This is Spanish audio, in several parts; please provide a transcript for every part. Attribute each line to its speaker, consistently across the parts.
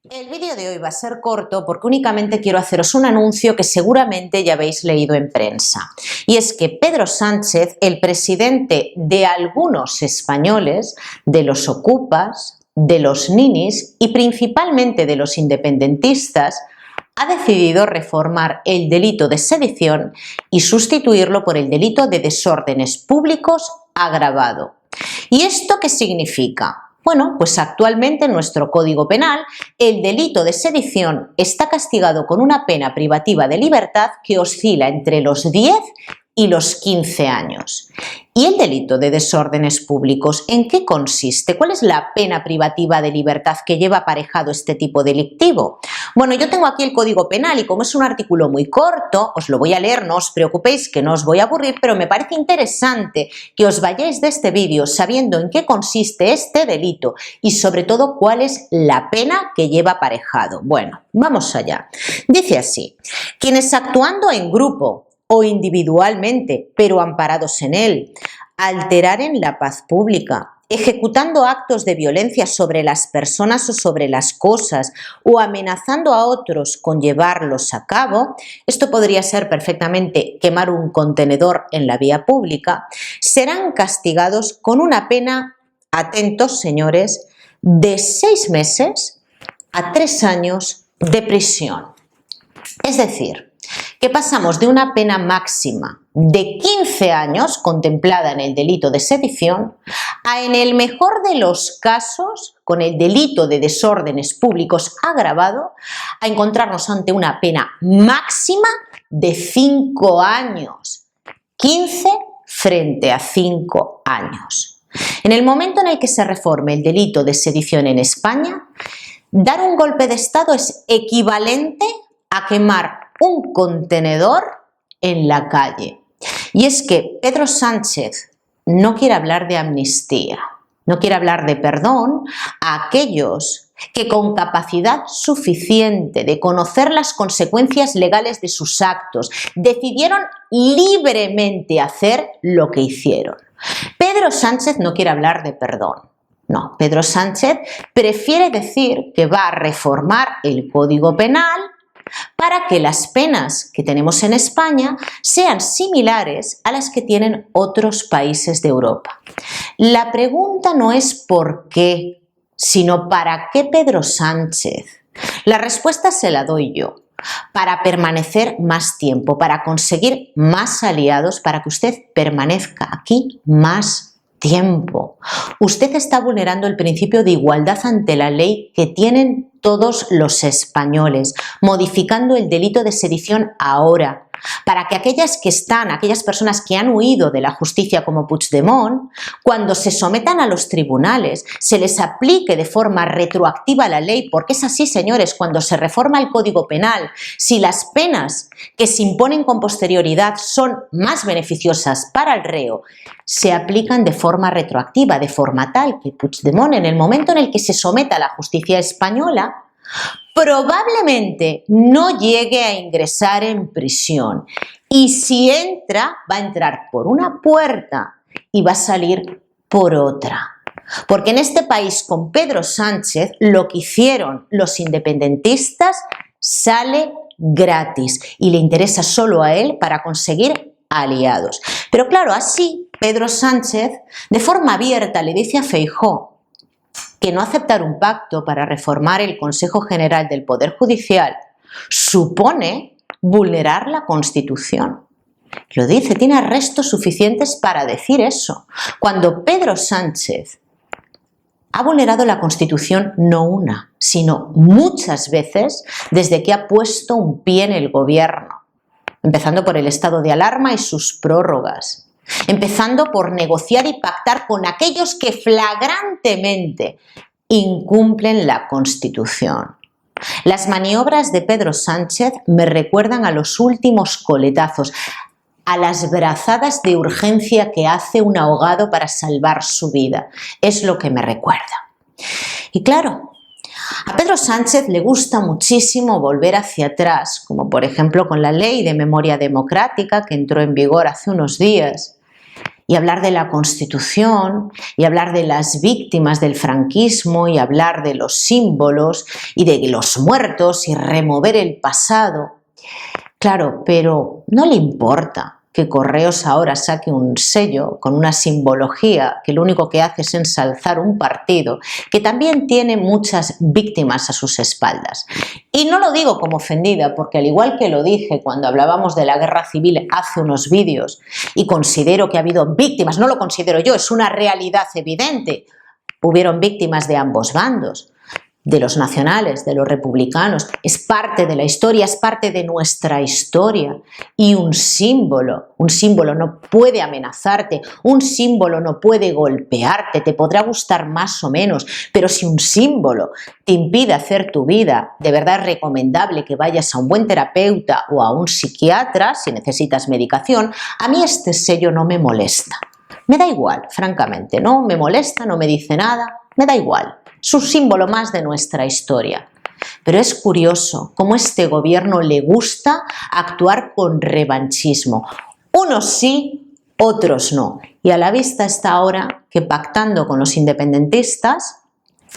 Speaker 1: El vídeo de hoy va a ser corto porque únicamente quiero haceros un anuncio que seguramente ya habéis leído en prensa. Y es que Pedro Sánchez, el presidente de algunos españoles, de los ocupas, de los ninis y principalmente de los independentistas, ha decidido reformar el delito de sedición y sustituirlo por el delito de desórdenes públicos agravado. ¿Y esto qué significa? Bueno, pues actualmente en nuestro Código Penal el delito de sedición está castigado con una pena privativa de libertad que oscila entre los 10 y los 15 años. ¿Y el delito de desórdenes públicos en qué consiste? ¿Cuál es la pena privativa de libertad que lleva aparejado este tipo delictivo? Bueno, yo tengo aquí el Código Penal y como es un artículo muy corto, os lo voy a leer, no os preocupéis que no os voy a aburrir, pero me parece interesante que os vayáis de este vídeo sabiendo en qué consiste este delito y sobre todo cuál es la pena que lleva aparejado. Bueno, vamos allá. Dice así: quienes actuando en grupo o individualmente, pero amparados en él, alteraren la paz pública, ejecutando actos de violencia sobre las personas o sobre las cosas, o amenazando a otros con llevarlos a cabo, esto podría ser perfectamente quemar un contenedor en la vía pública, serán castigados con una pena, atentos señores, de 6 meses a 3 años de prisión. Es decir, que pasamos de una pena máxima de 15 años contemplada en el delito de sedición a, en el mejor de los casos, con el delito de desórdenes públicos agravado, a encontrarnos ante una pena máxima de 5 años. 15 frente a 5 años. En el momento en el que se reforme el delito de sedición en España, dar un golpe de Estado es equivalente a quemar un contenedor en la calle. Y es que Pedro Sánchez no quiere hablar de amnistía, no quiere hablar de perdón a aquellos que con capacidad suficiente de conocer las consecuencias legales de sus actos decidieron libremente hacer lo que hicieron. Pedro Sánchez no quiere hablar de perdón. No, Pedro Sánchez prefiere decir que va a reformar el Código Penal para que las penas que tenemos en España sean similares a las que tienen otros países de Europa. La pregunta no es por qué, sino para qué Pedro Sánchez. La respuesta se la doy yo. Para permanecer más tiempo, para conseguir más aliados, para que usted permanezca aquí más tiempo. Usted está vulnerando el principio de igualdad ante la ley que tienen todos los españoles, modificando el delito de sedición ahora, para que aquellas personas que han huido de la justicia como Puigdemont, cuando se sometan a los tribunales, se les aplique de forma retroactiva la ley, porque es así, señores, cuando se reforma el Código Penal, si las penas que se imponen con posterioridad son más beneficiosas para el reo, se aplican de forma retroactiva, de forma tal que Puigdemont, en el momento en el que se someta a la justicia española, probablemente no llegue a ingresar en prisión y si entra, va a entrar por una puerta y va a salir por otra. Porque en este país con Pedro Sánchez lo que hicieron los independentistas sale gratis y le interesa solo a él para conseguir aliados. Pero claro, así Pedro Sánchez de forma abierta le dice a Feijóo que no aceptar un pacto para reformar el Consejo General del Poder Judicial supone vulnerar la Constitución. Lo dice, tiene arrestos suficientes para decir eso. Cuando Pedro Sánchez ha vulnerado la Constitución no una, sino muchas veces desde que ha puesto un pie en el gobierno, empezando por el estado de alarma y sus prórrogas, empezando por negociar y pactar con aquellos que flagrantemente incumplen la Constitución. Las maniobras de Pedro Sánchez me recuerdan a los últimos coletazos, a las brazadas de urgencia que hace un ahogado para salvar su vida. Es lo que me recuerda. Y claro, a Pedro Sánchez le gusta muchísimo volver hacia atrás, como por ejemplo con la Ley de Memoria Democrática que entró en vigor hace unos días, y hablar de la Constitución y hablar de las víctimas del franquismo y hablar de los símbolos y de los muertos y remover el pasado. Claro, pero no le importa que Correos ahora saque un sello con una simbología que lo único que hace es ensalzar un partido que también tiene muchas víctimas a sus espaldas. Y no lo digo como ofendida, porque al igual que lo dije cuando hablábamos de la guerra civil hace unos vídeos y considero que ha habido víctimas, no lo considero yo, es una realidad evidente, hubieron víctimas de ambos bandos, de los nacionales, de los republicanos, es parte de la historia, es parte de nuestra historia. Y un símbolo no puede amenazarte, un símbolo no puede golpearte, te podrá gustar más o menos, pero si un símbolo te impide hacer tu vida, de verdad es recomendable que vayas a un buen terapeuta o a un psiquiatra si necesitas medicación. A mí este sello no me molesta, me da igual, francamente, no me molesta, no me dice nada, me da igual. Es un símbolo más de nuestra historia. Pero es curioso cómo a este gobierno le gusta actuar con revanchismo. Unos sí, otros no. Y a la vista está ahora que pactando con los independentistas,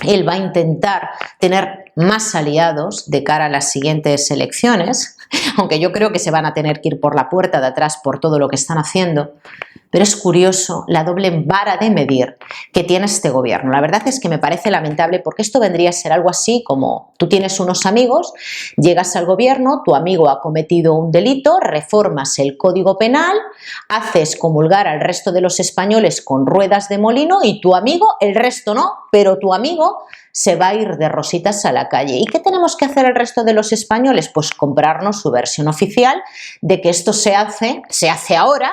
Speaker 1: él va a intentar tener más aliados de cara a las siguientes elecciones, aunque yo creo que se van a tener que ir por la puerta de atrás por todo lo que están haciendo. Pero es curioso la doble vara de medir que tiene este gobierno. La verdad es que me parece lamentable porque esto vendría a ser algo así como tú tienes unos amigos, llegas al gobierno, tu amigo ha cometido un delito, reformas el Código Penal, haces comulgar al resto de los españoles con ruedas de molino y tu amigo, el resto no, pero tu amigo se va a ir de rositas a la calle. ¿Y qué tenemos que hacer el resto de los españoles? Pues comprarnos su versión oficial de que esto se hace ahora,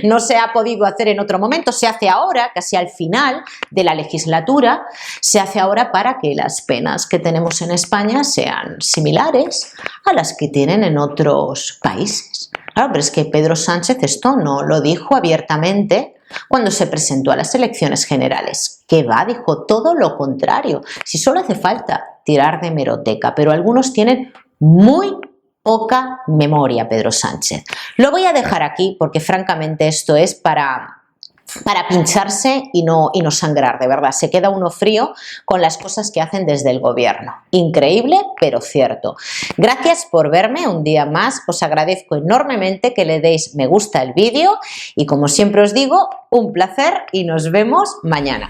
Speaker 1: no se ha podido hacer en otro momento, se hace ahora, casi al final de la legislatura, se hace ahora para que las penas que tenemos en España sean similares a las que tienen en otros países. Claro, pero es que Pedro Sánchez esto no lo dijo abiertamente cuando se presentó a las elecciones generales. ¿Qué va? Dijo todo lo contrario. Si solo hace falta tirar de hemeroteca, pero algunos tienen muy poca memoria, Pedro Sánchez. Lo voy a dejar aquí porque francamente esto es para pincharse y no sangrar, de verdad. Se queda uno frío con las cosas que hacen desde el gobierno. Increíble, pero cierto. Gracias por verme un día más. Os agradezco enormemente que le deis me gusta al vídeo y como siempre os digo, un placer y nos vemos mañana.